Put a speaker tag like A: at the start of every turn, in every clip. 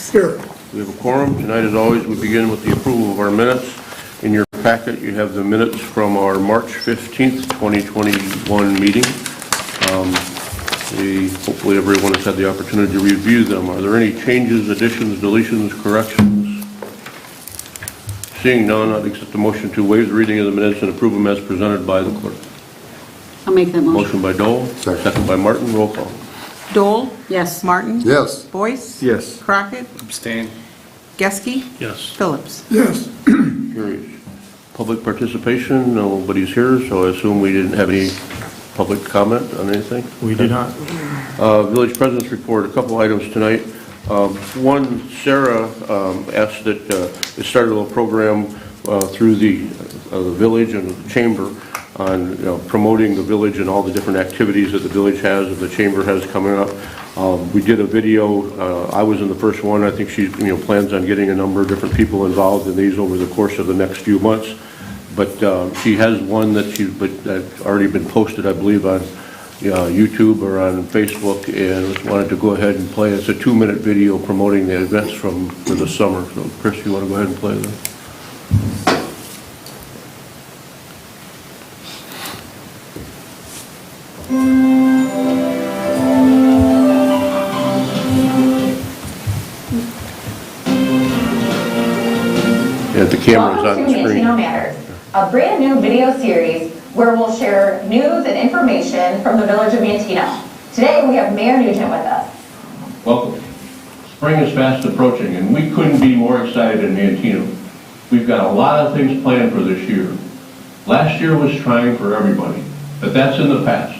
A: Phillips.
B: Here.
C: We have a quorum. Tonight, as always, we begin with the approval of our minutes. In your packet, you have the minutes from our March 15th, 2021 meeting. Hopefully everyone has had the opportunity to review them. Are there any changes, additions, deletions, corrections? Seeing none, I'd accept the motion to waive the reading of the minutes and approve them as presented by the clerk.
A: I'll make that motion.
C: Motion by Dole, second by Martin. Roll call.
A: Dole? Yes. Martin?
B: Yes.
A: Boyce?
B: Yes.
A: Crockett?
D: Abstain.
A: Geske?
D: Yes.
A: Phillips.
B: Yes.
C: Carries. Public participation, nobody's here, so I assume we didn't have any public comment on anything?
D: We did not.
C: Village President's Report, a couple items tonight. One, Sarah asked that it started a little program through the village and the chamber on promoting the village and all the different activities that the village has and the chamber has coming up. We did a video. I was in the first one. I think she plans on getting a number of different people involved in these over the course of the next few months. But she has one that's already been posted, I believe, on YouTube or on Facebook, and just wanted to go ahead and play. It's a 2-minute video promoting the events for the summer. So, Chris, you want to go ahead and play that? Yeah, the camera's on the screen.
E: Welcome to Manteno Matters, a brand new video series where we'll share news and information from the village of Manteno. Today we have Mayor Nugent with us.
C: Welcome. Spring is fast approaching, and we couldn't be more excited in Manteno. We've got a lot of things planned for this year. Last year was trying for everybody, but that's in the past.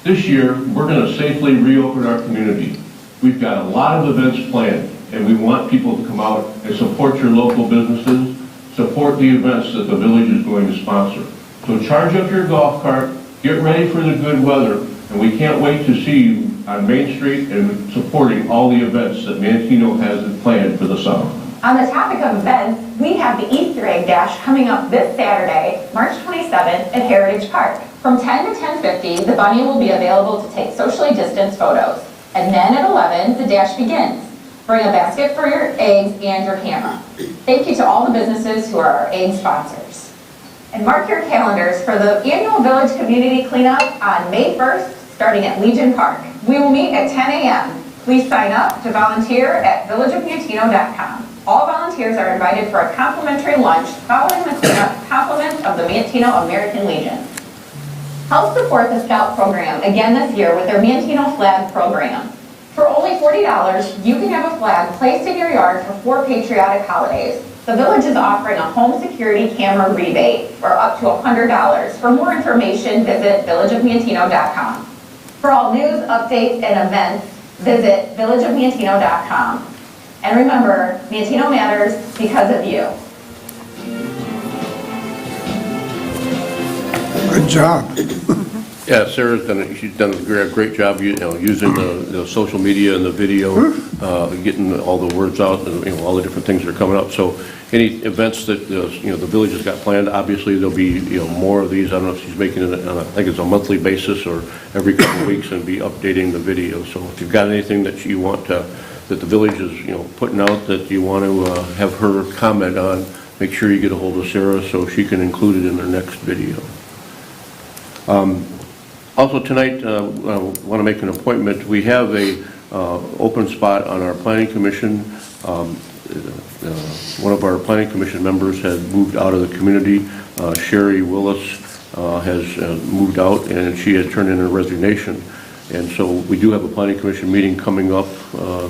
C: This year, we're going to safely reopen our community. We've got a lot of events planned, and we want people to come out and support your local businesses, support the events that the village is going to sponsor. So charge up your golf cart, get ready for the good weather, and we can't wait to see you on Main Street and supporting all the events that Manteno has planned for the summer.
E: On the topic of events, we have the Easter Egg Dash coming up this Saturday, March 27th at Heritage Park. From 10 to 10:50, the bunny will be available to take socially distanced photos. And then at 11, the dash begins. Bring a basket for your eggs and your camera. Thank you to all the businesses who are our egg sponsors. And mark your calendars for the annual Village Community Cleanup on May 1st, starting at Legion Park. We will meet at 10 a.m. Please sign up to volunteer at villageofmanteno.com. All volunteers are invited for a complimentary lunch following the cleanup compliments of the Manteno American Legion. Help support the Scout program again this year with their Manteno Flag program. For only $40, you can have a flag placed in your yard for 4 patriotic holidays. The village is offering a home security camera rebate for up to $100. For more information, visit villageofmanteno.com. For all news, updates, and events, visit villageofmanteno.com. And remember, Manteno matters because of you.
B: Good job.
C: Yeah, she's done a great job, using the social media and the video, getting all the words out, and all the different things that are coming up. So any events that the village has got planned, obviously there'll be more of these. I don't know if she's making it on I think it's a monthly basis or every couple of weeks, and be updating the video. So if you've got anything that you want that the village is putting out that you want to have her comment on, make sure you get a hold of Sarah so she can include it in her next video. Also tonight, I want to make an appointment. We have a open spot on our planning commission. One of our planning commission members had moved out of the community. Sherry Willis has moved out, and she has turned in her resignation. And so we do have a planning commission meeting coming up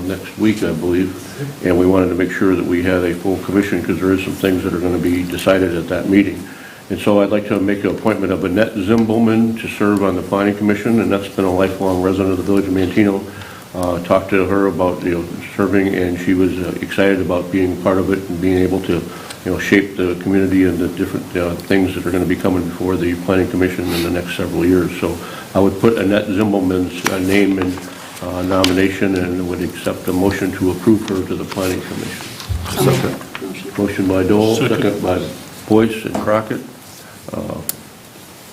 C: next week, I believe, and we wanted to make sure that we had a full commission because there is some things that are going to be decided at that meeting. And so I'd like to make an appointment of Annette Zimbelman to serve on the Planning Commission, and that's been a lifelong resident of the village of Manteno. Talked to her about serving, and she was excited about being part of it and being able to shape the community and the different things that are going to be coming before the Planning Commission in the next several years. So I would put Annette Zimbelman's name in nomination and would accept a motion to approve her to the Planning Commission. Motion by Dole, second by Boyce and Crockett.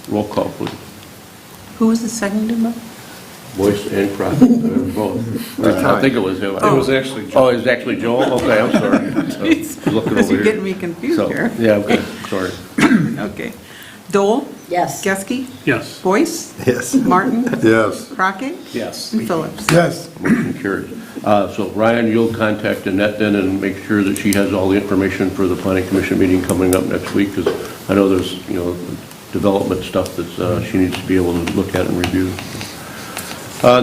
C: Roll call, please.
A: Who was the second?
C: Boyce and Crockett, both. I think it was him.
B: It was actually Joel.
C: Oh, it was actually Joel? Okay, I'm sorry.
A: Jeez.
C: Looking
A: Because
C: over
A: you're
C: here.
A: getting me confused
C: So,
A: here.
C: yeah, okay, sorry.
A: Okay. Dole?
D: Yes.
A: Geske?
B: Yes.
A: Boyce?
F: Yes.
A: Martin?
F: Yes.
A: Crockett?
B: Yes.
A: And Phillips?
F: Yes.
C: Motion carries. So Ryan, you'll contact Annette then and make sure that she has all the information for the planning commission meeting coming up next week, because I know there's, development stuff that she needs to be able to look at and review.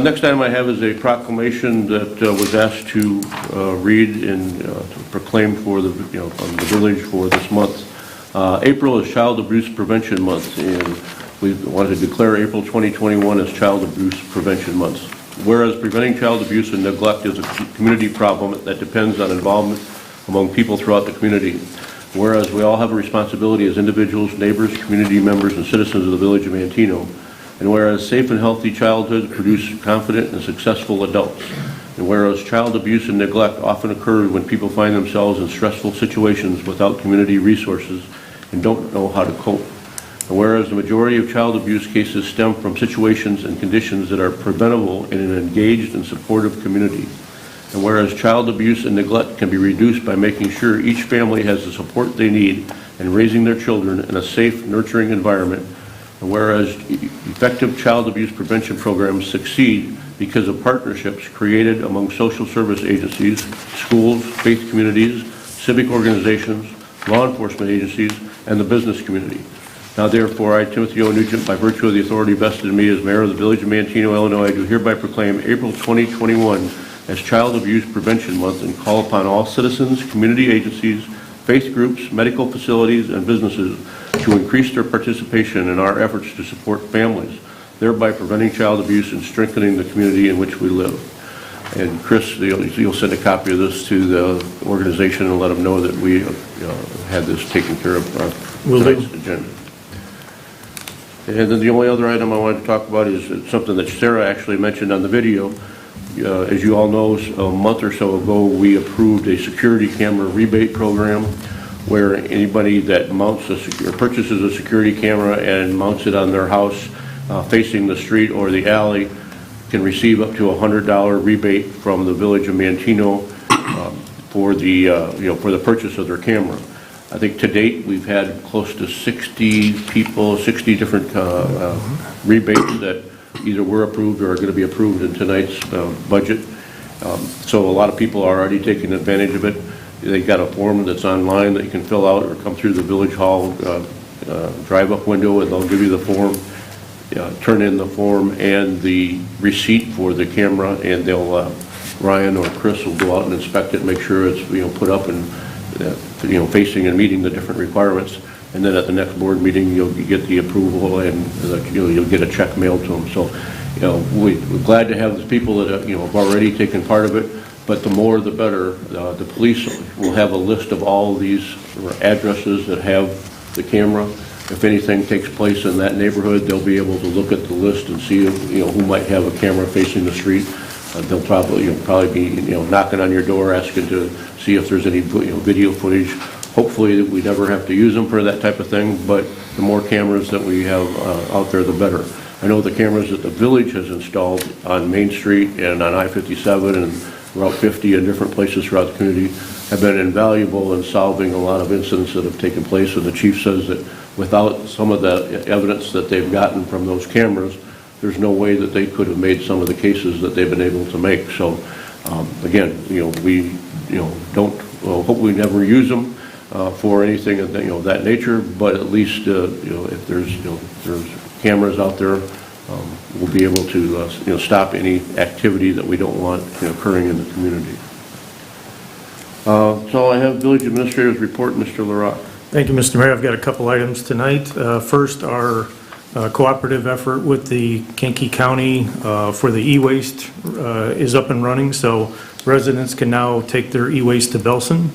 C: Next item I have is a proclamation that was asked to read and to proclaim for the, from the village for this month. April is Child Abuse Prevention Month, and we want to declare April 2021 as Child Abuse Prevention Month. Whereas preventing child abuse and neglect is a community problem that depends on involvement among people throughout the community. Whereas we all have a responsibility as individuals, neighbors, community members, and citizens of the village of Manteno. And whereas safe and healthy childhoods produce confident and successful adults. And whereas child abuse and neglect often occur when people find themselves in stressful situations without community resources and don't know how to cope. And whereas the majority of child abuse cases stem from situations and conditions that are preventable in an engaged and supportive community. And whereas child abuse and neglect can be reduced by making sure each family has the support they need in raising their children in a safe, nurturing environment. And whereas effective child abuse prevention programs succeed because of partnerships created among social service agencies, schools, faith communities, civic organizations, law enforcement agencies, and the business community. Now therefore, I, Timothy O. Nugent, by virtue of the authority vested in me as mayor of the village of Manteno, Illinois, do hereby proclaim April 2021 as Child Abuse Prevention Month and call upon all citizens, community agencies, faith groups, medical facilities, and businesses to increase their participation in our efforts to support families, thereby preventing child abuse and strengthening the community in which we live. And Chris, you'll send a copy of this to the organization and let them know that we had this taken care of on tonight's agenda. And then the only other item I wanted to talk about is something that Sarah actually mentioned on the video. As you all know, a month or so ago, we approved a security camera rebate program where anybody that mounts or purchases a security camera and mounts it on their house facing the street or the alley can receive up to a $100 rebate from the village of Manteno for the purchase of their camera. I think to date we've had close to 60 people, 60 different rebates that either were approved or are going to be approved in tonight's budget. So a lot of people are already taking advantage of it. They've got a form that's online that you can fill out or come through the village hall drive-up window and they'll give you the form. Turn in the form and the receipt for the camera, and they'll Ryan or Chris will go out and inspect it, make sure it's put up and facing and meeting the different requirements. And then at the next board meeting, you'll get the approval and you'll get a check mailed to them. So, we're glad to have the people that have already taken part of it. But the more, the better. The police will have a list of all of these addresses that have the camera. If anything takes place in that neighborhood, they'll be able to look at the list and see who might have a camera facing the street. They'll probably be knocking on your door asking to see if there's any video footage. Hopefully we never have to use them for that type of thing, but the more cameras that we have out there, the better. I know the cameras that the village has installed on Main Street and on I-57 and Route 50 and different places throughout the community have been invaluable in solving a lot of incidents that have taken place. And the chief says that without some of the evidence that they've gotten from those cameras, there's no way that they could have made some of the cases that they've been able to make. So again, we hope we never use them for anything of that nature, but at least if there's cameras out there, we'll be able to stop any activity that we don't want occurring in the community. So I have village administrator's report, Mr. LaRock.
G: Thank you, Mr. Mayor. I've got a couple items tonight. First, our cooperative effort with the Kankakee County for the e-waste is up and running, so residents can now take their e-waste to Belson.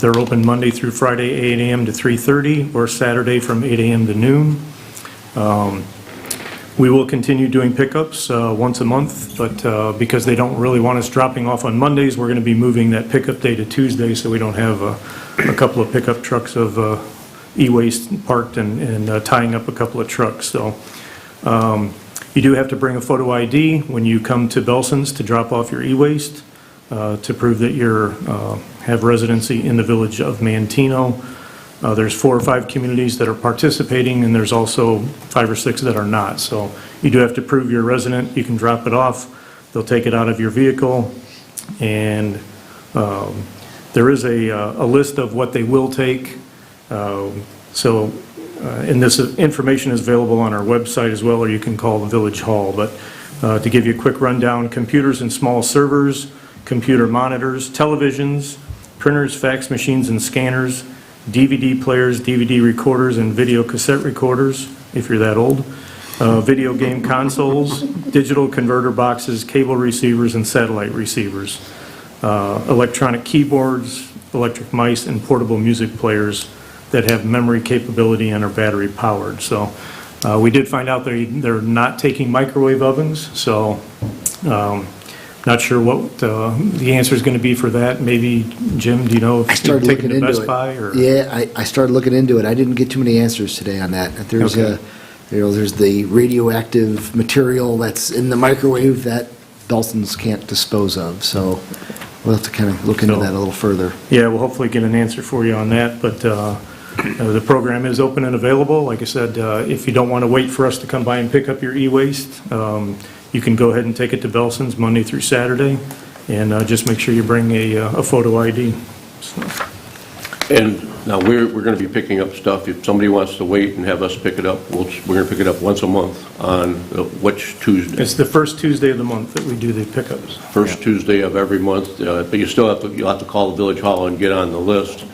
G: They're open Monday through Friday, 8 a.m. to 3:30, or Saturday from 8 a.m. to noon. We will continue doing pickups once a month, but because they don't really want us dropping off on Mondays, we're going to be moving that pickup day to Tuesday, so we don't have a couple of pickup trucks of e-waste parked and tying up a couple of trucks. So You do have to bring a photo ID when you come to Belson's to drop off your e-waste to prove that you have residency in the village of Manteno. There's 4 or 5 communities that are participating, and there's also 5 or 6 that are not. So you do have to prove you're a resident. You can drop it off. They'll take it out of your vehicle, and there is a list of what they will take. And this information is available on our website as well, or you can call the Village Hall. But to give you a quick rundown, computers and small servers, computer monitors, televisions, printers, fax machines and scanners, DVD players, DVD recorders, and video cassette recorders, if you're that old, video game consoles, digital converter boxes, cable receivers, and satellite receivers, electronic keyboards, electric mice, and portable music players that have memory capability and are battery powered. So we did find out they're not taking microwave ovens, so not sure what the answer is going to be for that. Maybe, Jim, do you know if
B: I started
G: you're
B: looking
G: taking to
B: into
G: Best
B: it.
G: Buy? Or?
B: Yeah, I started looking into it. I didn't get too many answers today on that. There's
G: Okay.
B: there's the radioactive material that's in the microwave that Belson's can't dispose of. So we'll have to kind of look into
G: So-
B: that a little further.
G: Yeah, we'll hopefully get an answer for you on that, but the program is open and available. Like I said, if you don't want to wait for us to come by and pick up your e-waste, you can go ahead and take it to Belson's Monday through Saturday, and just make sure you bring a photo ID. So,
C: And now we're going to be picking up stuff. If somebody wants to wait and have us pick it up, we're going to pick it up once a month on which Tuesday?
G: it's the first Tuesday of the month that we do the pickups.
C: First Tuesday of every month, but you'll have to call the Village Hall and get on the list.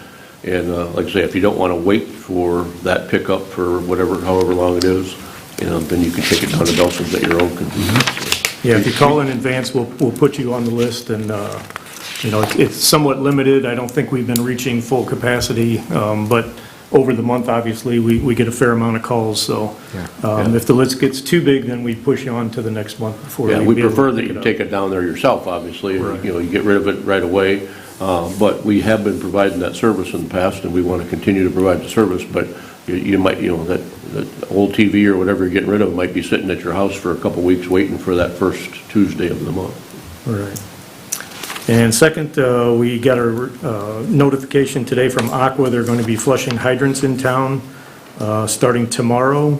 C: And like I say, if you don't want to wait for that pickup for however long it is, then you can take it down to Belson's at your own convenience.
G: Yeah, if you call in advance, we'll put you on the list, and, it's somewhat limited. I don't think we've been reaching full capacity, but over the month, obviously, we get a fair amount of calls, so if the list gets too big, then we push you on to the next month before
C: Yeah,
G: we'd
C: we
G: be able to
C: prefer that
G: pick
C: you
G: it up.
C: take it down there yourself, obviously,
G: Right.
C: and, you get rid of it right away. But we have been providing that service in the past, and we want to continue to provide the service, but you might, that old TV or whatever you're getting rid of might be sitting at your house for a couple weeks waiting for that first Tuesday of the month.
G: Right. And second, we got a notification today from Aqua. They're going to be flushing hydrants in town starting tomorrow.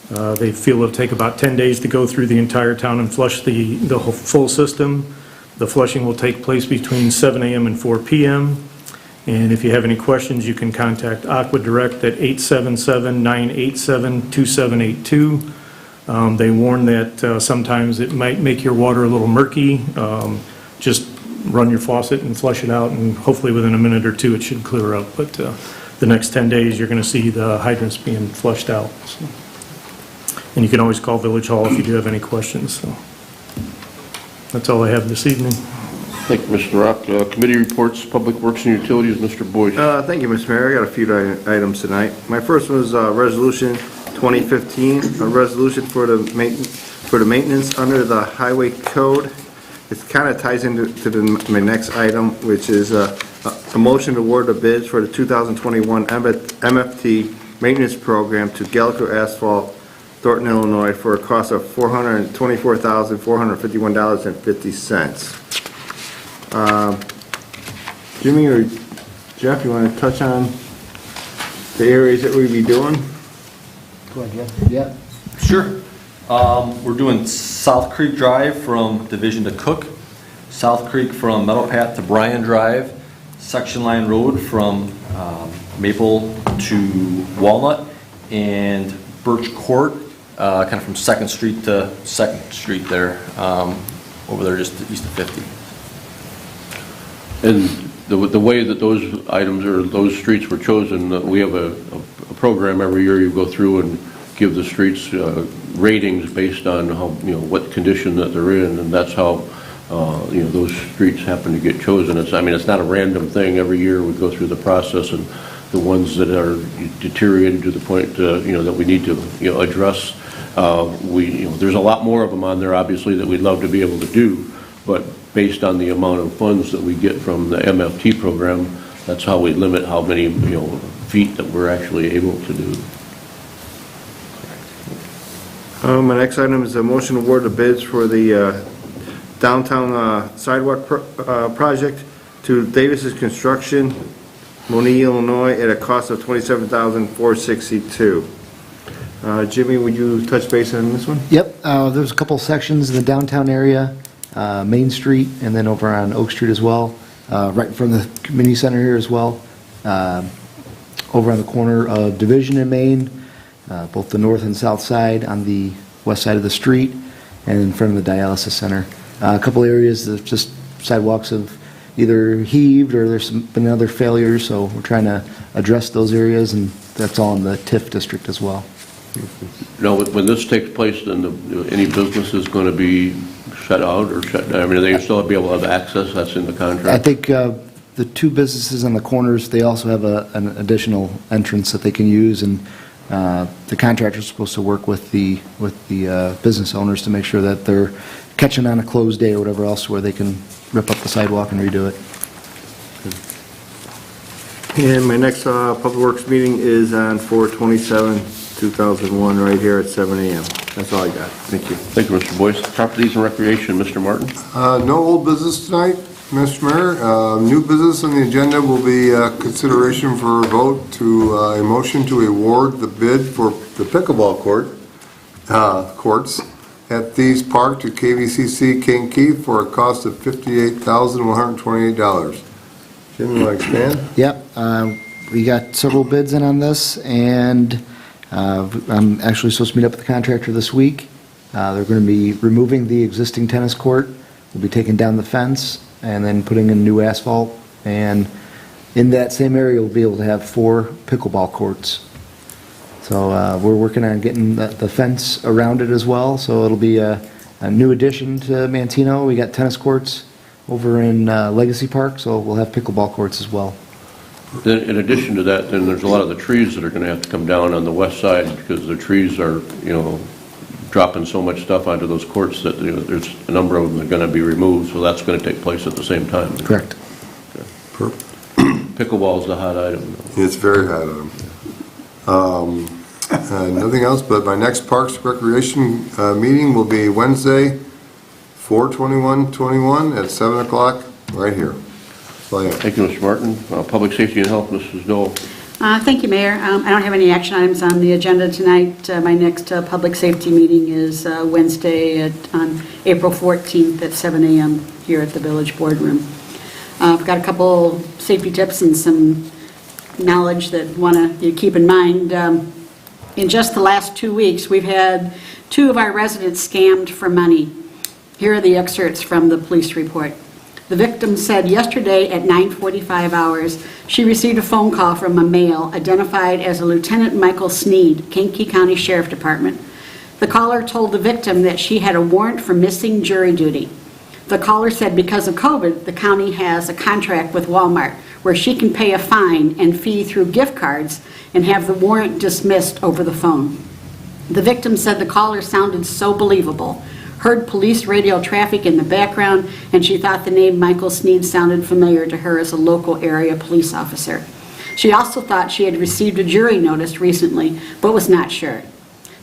G: They feel it'll take about 10 days to go through the entire town and flush the whole full system. The flushing will take place between 7 a.m. and 4 p.m. And if you have any questions, you can contact Aqua Direct at 877-987-2782. They warn that sometimes it might make your water a little murky. Just run your faucet and flush it out, and hopefully within a minute or two it should clear up. But the next 10 days, you're going to see the hydrants being flushed out. So. And you can always call Village Hall if you do have any questions. So. That's all I have this evening.
C: Thank you, Mr. Rock. Committee reports, Public Works and Utilities, Mr. Boyd.
D: Thank you, Mr. Mayor. I got a few items tonight. My first one is Resolution 2015, a resolution for the maintenance under the Highway Code. It kind of ties into my next item, which is a motion to award the bids for the 2021 MFT maintenance program to Galco Asphalt, Thornton, Illinois, for a cost of $424,451.50. Jimmy or Jeff, you want to touch on the areas that we'll be doing?
B: Go ahead, yeah.
F: Sure. We're doing South Creek Drive from Division to Cook, South Creek from Meadow Path to Bryan Drive, Section Line Road from Maple to Walnut, and Birch Court, kind of from 2nd Street to 2nd Street there, over there just east of 50.
C: And the way that those items or those streets were chosen, we have a program every year. You go through and give the streets ratings based on how, what condition that they're in, and that's how, those streets happen to get chosen. It's not a random thing. Every year we go through the process, and the ones that are deteriorated to the point, that we need to, address, there's a lot more of them on there, obviously, that we'd love to be able to do, but based on the amount of funds that we get from the MFT program, that's how we limit how many, feet that we're actually able to do.
D: My next item is a motion to award the bids for the downtown sidewalk project to Davis's Construction, Monique, Illinois, at a cost of $27,462. Jimmy, would you touch base on this one?
B: Yep, there's a couple sections in the downtown area, Main Street, and then over on Oak Street as well, right in front of the community center here as well, over on the corner of Division and Main, both the north and south side on the west side of the street, and in front of the dialysis center. A couple areas that just sidewalks have either heaved or there's been other failures, so we're trying to address those areas, and that's all in the TIF district as well.
C: Now, when this takes place, then any business is going to be shut out or shut down? I mean, they still be able to have access? That's in the contract?
B: I think the two businesses on the corners, they also have an additional entrance that they can use, and the contractor's supposed to work with the business owners to make sure that they're catching on a closed day or whatever else where they can rip up the sidewalk and redo it.
D: And my next Public Works meeting is on 4/27/2001, right here at 7 a.m. That's all I got. Thank you.
C: Thank you, Mr. Boyce. Properties and Recreation, Mr. Martin?
H: No old business tonight, Mr. Mayor. New business on the agenda will be consideration for a vote to a motion to award the bid for the pickleball courts at Thieves Park to KVCC King Keith for a cost of $58,128. Jim, you want to expand?
B: Yep, we got several bids in on this, and I'm actually supposed to meet up with the contractor this week. They're going to be removing the existing tennis court. We'll be taking down the fence and then putting in new asphalt. And in that same area, we'll be able to have 4 pickleball courts. So we're working on getting the fence around it as well. So it'll be a new addition to Manteno. We got tennis courts over in Legacy Park, so we'll have pickleball courts as well.
C: Then, in addition to that, then there's a lot of the trees that are going to have to come down on the west side because the trees are, dropping so much stuff onto those courts that there's a number of them that are going to be removed, so that's going to take place at the same time.
B: Correct.
C: Pickleball is the hot item.
H: It's very hot on them. Nothing else, but my next Parks Recreation meeting will be Wednesday, 4/21/21 at 7 o'clock, right here. That's all I have.
C: Thank you, Mr. Martin. Public Safety and Health, Mrs. Dole.
I: Thank you, Mayor. I don't have any action items on the agenda tonight. My next public safety meeting is Wednesday on April 14th at 7 a.m. here at the Village Boardroom. I've got a couple safety tips and some knowledge that I want to keep in mind. In just the last 2 weeks, we've had 2 of our residents scammed for money. Here are the excerpts from the police report. The victim said yesterday at 9:45 hours, she received a phone call from a male identified as a Lieutenant Michael Sneed, Kankakee County Sheriff Department. The caller told the victim that she had a warrant for missing jury duty. The caller said because of COVID, the county has a contract with Walmart where she can pay a fine and fee through gift cards and have the warrant dismissed over the phone. The victim said the caller sounded so believable, heard police radio traffic in the background, and she thought the name Michael Sneed sounded familiar to her as a local area police officer. She also thought she had received a jury notice recently, but was not sure.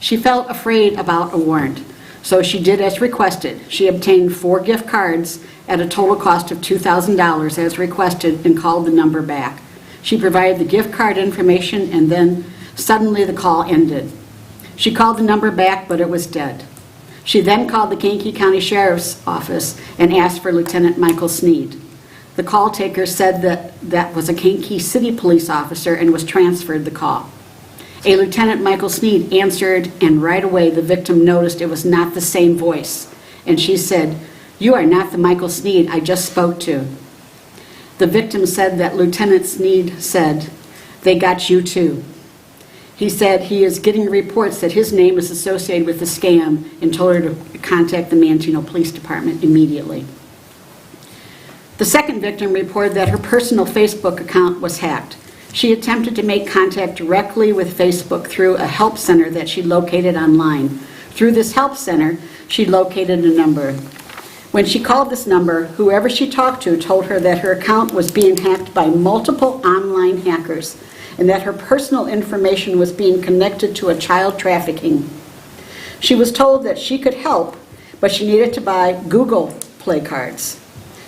I: She felt afraid about a warrant, so she did as requested. She obtained 4 gift cards at a total cost of $2,000 as requested and called the number back. She provided the gift card information, and then suddenly the call ended. She called the number back, but it was dead. She then called the Kankakee County Sheriff's Office and asked for Lieutenant Michael Sneed. The call taker said that was a Kankakee City police officer and was transferred the call. A Lieutenant Michael Sneed answered, and right away the victim noticed it was not the same voice. And she said, "You are not the Michael Sneed I just spoke to." The victim said that Lieutenant Sneed said, "They got you too." He said he is getting reports that his name is associated with the scam and told her to contact the Manteno Police Department immediately. The second victim reported that her personal Facebook account was hacked. She attempted to make contact directly with Facebook through a help center that she located online. Through this help center, she located a number. When she called this number, whoever she talked to told her that her account was being hacked by multiple online hackers, and that her personal information was being connected to a child trafficking. She was told that she could help, but she needed to buy Google Play cards.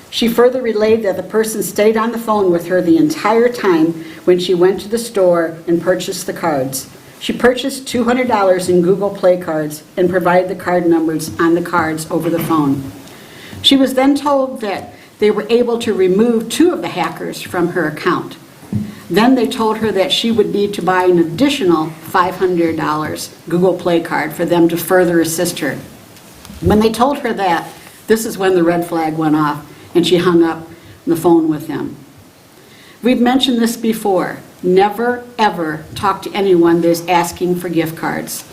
I: She further relayed that the person stayed on the phone with her the entire time when she went to the store and purchased the cards. She purchased $200 in Google Play cards and provided the card numbers on the cards over the phone. She was then told that they were able to remove 2 of the hackers from her account. Then they told her that she would need to buy an additional $500 Google Play card for them to further assist her. When they told her that, this is when the red flag went off and she hung up the phone with them. We've mentioned this before. Never, ever talk to anyone that is asking for gift cards.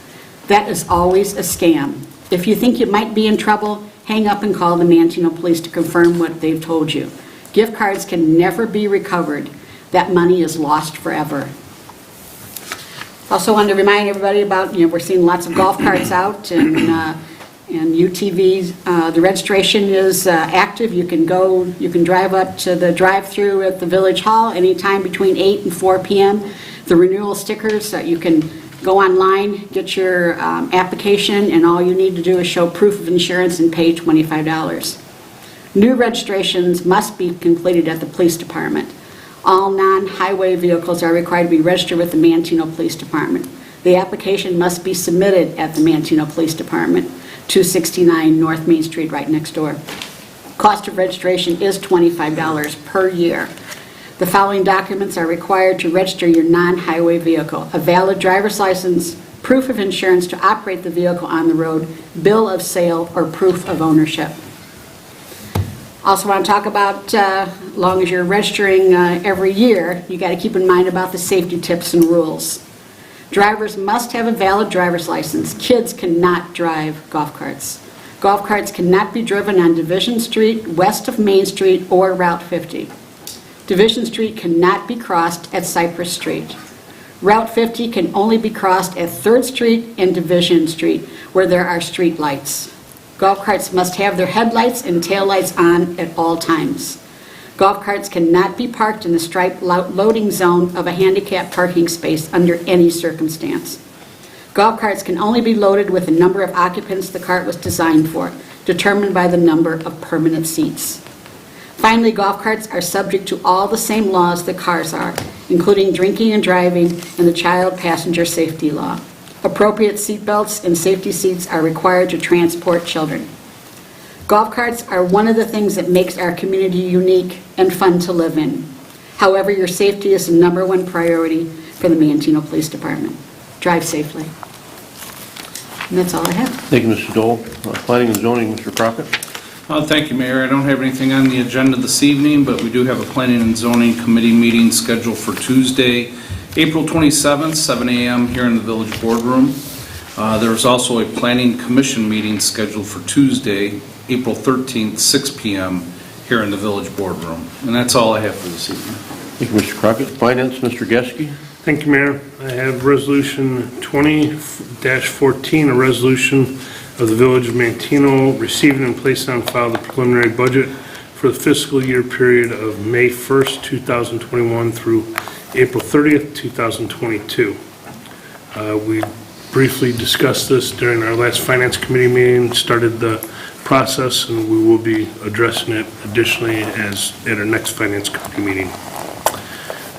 I: That is always a scam. If you think you might be in trouble, hang up and call the Manteno police to confirm what they've told you. Gift cards can never be recovered. That money is lost forever. Also wanted to remind everybody about, we're seeing lots of golf carts out and UTVs. The registration is active. You can drive up to the drive-through at the Village Hall anytime between 8 and 4 p.m. The renewal stickers, you can go online, get your application, and all you need to do is show proof of insurance and pay $25. New registrations must be completed at the police department. All non-highway vehicles are required to be registered with the Manteno Police Department. The application must be submitted at the Manteno Police Department, 269 North Main Street, right next door. Cost of registration is $25 per year. The following documents are required to register your non-highway vehicle: a valid driver's license, proof of insurance to operate the vehicle on the road, bill of sale, or proof of ownership. Also want to talk about, as long as you're registering every year, you got to keep in mind about the safety tips and rules. Drivers must have a valid driver's license. Kids cannot drive golf carts. Golf carts cannot be driven on Division Street, west of Main Street, or Route 50. Division Street cannot be crossed at Cypress Street. Route 50 can only be crossed at 3rd Street and Division Street, where there are street lights. Golf carts must have their headlights and taillights on at all times. Golf carts cannot be parked in the striped loading zone of a handicapped parking space under any circumstance. Golf carts can only be loaded with the number of occupants the cart was designed for, determined by the number of permanent seats. Finally, golf carts are subject to all the same laws that cars are, including drinking and driving and the child passenger safety law. Appropriate seat belts and safety seats are required to transport children. Golf carts are one of the things that makes our community unique and fun to live in. However, your safety is the #1 priority for the Manteno Police Department. Drive safely. And that's all I have.
C: Thank you, Mr. Dole. Planning and zoning, Mr. Crockett.
J: Thank you, Mayor. I don't have anything on the agenda this evening, but we do have a Planning and Zoning Committee meeting scheduled for Tuesday, April 27th, 7 a.m. here in the Village Boardroom. There's also a Planning Commission meeting scheduled for Tuesday, April 13th, 6 p.m. here in the Village Boardroom. And that's all I have for this evening.
C: Thank you, Mr. Crockett. Finance, Mr. Geske.
K: Thank you, Mayor. I have Resolution 20-14, a resolution of the Village of Manteno receiving and placing on file the preliminary budget for the fiscal year period of May 1st, 2021 through April 30th, 2022. We briefly discussed this during our last Finance Committee meeting, started the process, and we will be addressing it additionally at our next Finance Committee meeting.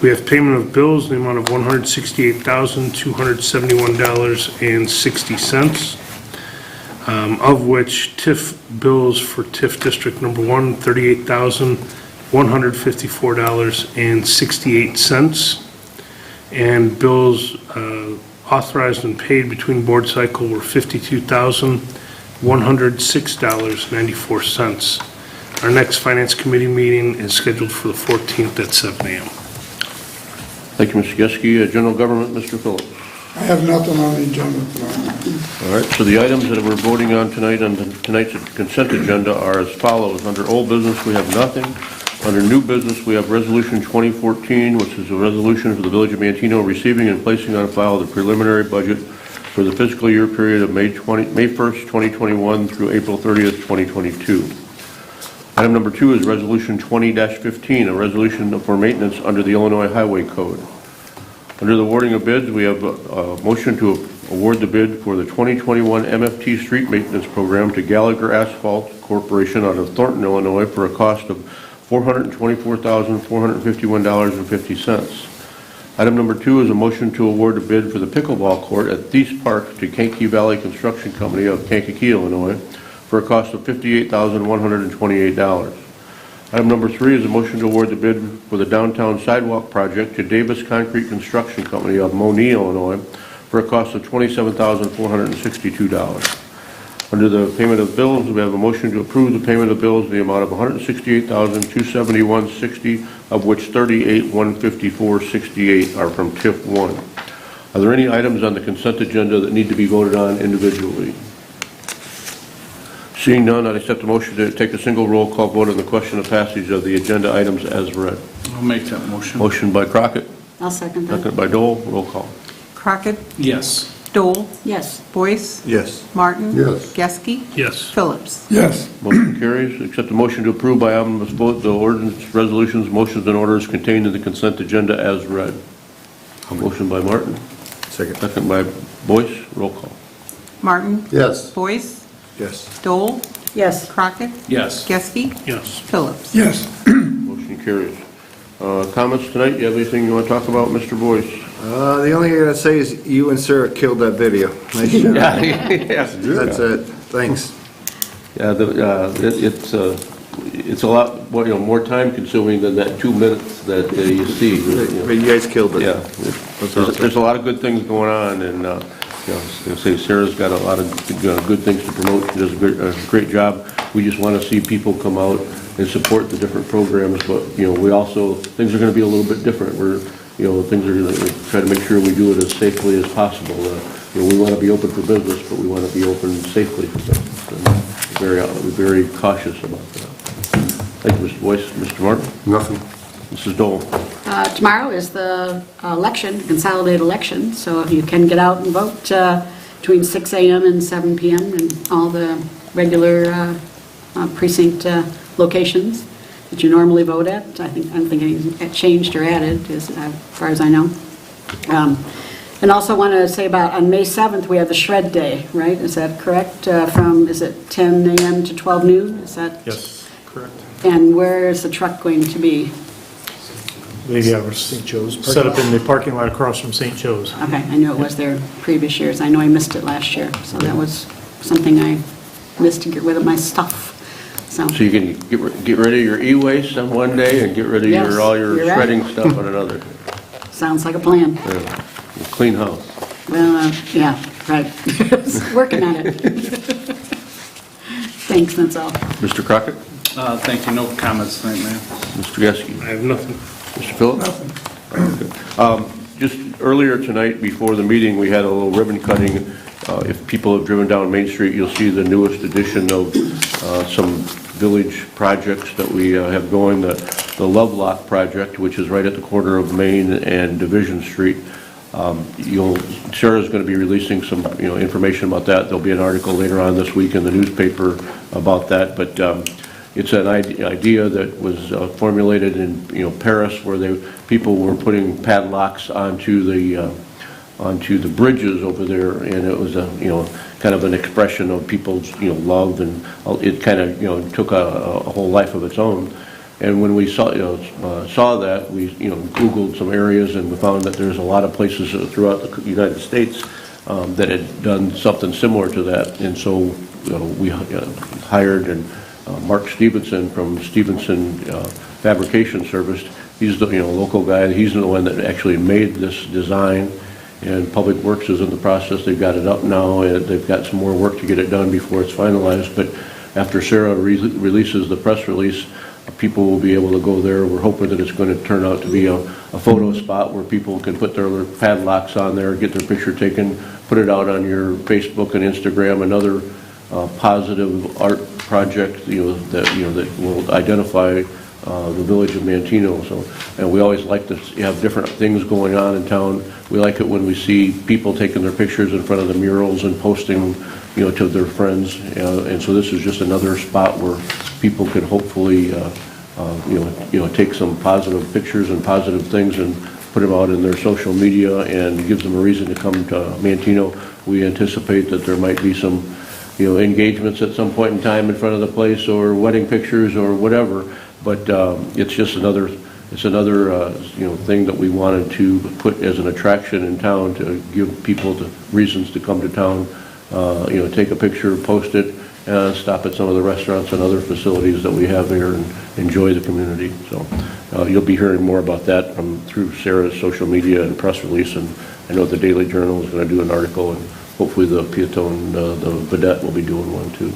K: We have payment of bills in the amount of $168,271.60, of which TIF bills for TIF District Number 1, $38,154.68, and bills authorized and paid between board cycle were $52,106.94. Our next Finance Committee meeting is scheduled for the 14th at 7 a.m.
C: Thank you, Mr. Geske. General Government, Mr. Phillips.
L: I have nothing on the agenda tonight.
C: All right, so the items that we're voting on tonight on tonight's consent agenda are as follows. Under old business, we have nothing. Under new business, we have Resolution 2014, which is a resolution for the Village of Manteno receiving and placing on file the preliminary budget for the fiscal year period of May 1st, 2021 through April 30th, 2022. Item number 2 is Resolution 20-15, a resolution for maintenance under the Illinois Highway Code. Under the awarding of bids, we have a motion to award the bid for the 2021 MFT Street Maintenance Program to Gallagher Asphalt Corporation out of Thornton, Illinois, for a cost of $424,451.50. Item number 2 is a motion to award a bid for the pickleball court at Thies Park to Kankakee Valley Construction Company of Kankakee, Illinois, for a cost of $58,128. Item number 3 is a motion to award the bid for the downtown sidewalk project to Davis Concrete Construction Company of Monee, Illinois, for a cost of $27,462. Under the payment of bills, we have a motion to approve the payment of bills in the amount of $168,271.60, of which $38,154.68 are from TIF 1. Are there any items on the consent agenda that need to be voted on individually? Seeing none, I'd accept a motion to take a single roll call vote on the question of passage of the agenda items as read.
J: I'll make that motion.
C: Motion by Crockett,
I: I'll second that.
C: second by Dole. Roll call.
A: Crockett,
J: Yes.
A: Dole,
I: Yes.
A: Boyce,
D: Yes.
A: Martin.
H: Yes.
A: Geske,
K: Yes.
A: Phillips.
L: Yes.
C: Motion carries. Accept the motion to approve by omnibus vote the ordinance, resolutions, motions, and orders contained in the consent agenda as read. Motion by Martin,
D: Second.
C: second by Boyce. Roll call.
A: Martin.
H: Yes.
A: Boyce,
D: Yes.
A: Dole,
I: Yes.
A: Crockett,
J: Yes.
A: Geske,
K: Yes.
A: Phillips.
L: Yes.
C: Motion carries. Comments tonight? You have anything you want to talk about, Mr. Boyce?
D: The only thing I gotta say is you and Sarah killed that video. Nice job.
C: Yes.
D: That's it. Thanks.
C: Yeah, it's a lot, more time consuming than that 2 minutes that you see.
D: But you guys killed it.
C: Yeah, there's a lot of good things going on, and, I was going to say Sarah's got a lot of good things to promote. She does a great job. We just want to see people come out and support the different programs, but, we also, things are going to be a little bit different. Things are going to try to make sure we do it as safely as possible. We want to be open for business, but we want to be open safely for business. And we're very cautious about that. Thank you, Mr. Boyce. Mr. Martin?
H: Nothing.
C: Mrs. Dole?
I: Tomorrow is the election, consolidated election, so you can get out and vote between 6 a.m. and 7 p.m. in all the regular precinct locations that you normally vote at. I don't think anything changed or added, as far as I know. And also want to say about on May 7th, we have the Shred Day, right? Is that correct? Is it 10 a.m. to 12 noon? Is that?
G: Yes, correct.
I: And where is the truck going to be?
G: They have St. Joe's set up in the parking lot across from St. Joe's.
I: Okay, I knew it was there previous years. I know I missed it last year, so that was something I missed to get rid of my stuff. So
C: So you can get rid of your e-waste on one day and get rid of
I: Yes,
C: all your
I: you're right.
C: shredding stuff on another.
I: sounds like a plan.
C: Yeah. Clean house.
I: Well, yeah, right. Working on it. Thanks, that's all.
C: Mr. Crockett?
J: Thank you. No comments tonight, Mayor.
C: Mr. Geske?
K: I have nothing.
C: Mr. Phillips? Nothing. Just earlier tonight, before the meeting, we had a little ribbon cutting. If people have driven down Main Street, you'll see the newest edition of some village projects that we have going. The Lovelock project, which is right at the corner of Main and Division Street. Sarah's going to be releasing some, information about that. There'll be an article later on this week in the newspaper about that. But it's an idea that was formulated in, Paris, where people were putting padlocks onto the bridges over there, and it was kind of an expression of people's, love, and it kind of, took a whole life of its own. And when we saw that, we Googled some areas, and we found that there's a lot of places throughout the United States that had done something similar to that. And so we hired Mark Stevenson from Stevenson Fabrication Service. He's the local guy. He's the one that actually made this design. And Public Works is in the process. They've got it up now, and they've got some more work to get it done before it's finalized. But after Sarah releases the press release, people will be able to go there. We're hoping that it's going to turn out to be a photo spot where people can put their padlocks on there, get their picture taken, put it out on your Facebook and Instagram, another positive art project that will identify the village of Manteno. So, and we always like to have different things going on in town. We like it when we see people taking their pictures in front of the murals and posting to their friends. And so this is just another spot where people can hopefully take some positive pictures and positive things and put them out in their social media and gives them a reason to come to Manteno. We anticipate that there might be some, engagements at some point in time in front of the place, or wedding pictures or whatever, but it's just another thing that we wanted to put as an attraction in town to give people the reasons to come to town, take a picture, post it, stop at some of the restaurants and other facilities that we have here and enjoy the community. So you'll be hearing more about that through Sarah's social media and press release, and I know the Daily Journal is going to do an article, and hopefully the Peatone, the Vedette will be doing one too.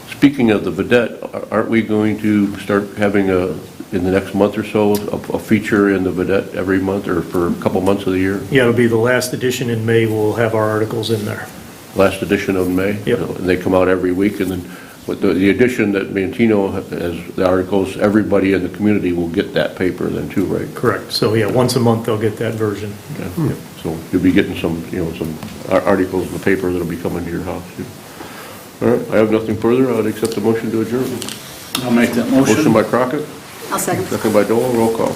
C: Speaking of the Vedette, aren't we going to start having in the next month or so, a feature in the Vedette every month or for a couple months of the year?
G: Yeah, it'll be the last edition in May. We'll have our articles in there.
C: Last edition of May?
G: Yep.
C: And they come out every week, and then with the edition that Manteno has, the articles, everybody in the community will get that paper then too, right?
G: Correct. So yeah, once a month they'll get that version.
C: Yeah. So you'll be getting some articles in the paper that'll be coming to your house. Yeah. All right, I have nothing further. I would accept the motion to adjourn.
J: I'll make that motion.
C: Motion by Crockett,
I: I'll second.
C: second by Dole, roll call.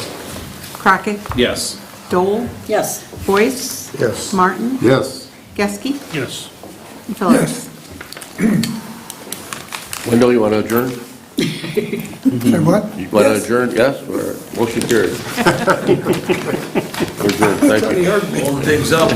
A: Crockett,
J: Yes.
A: Dole,
I: Yes.
A: Boyce,
H: Yes.
A: Martin,
H: Yes.
A: Geske,
K: Yes.
A: and Phillips.
C: Wendell, you want to adjourn?
L: Say what?
C: You want to adjourn? Yes? All right. Motion carried. We're adjourned. Thank you.
L: He heard me.
F: Hold things up.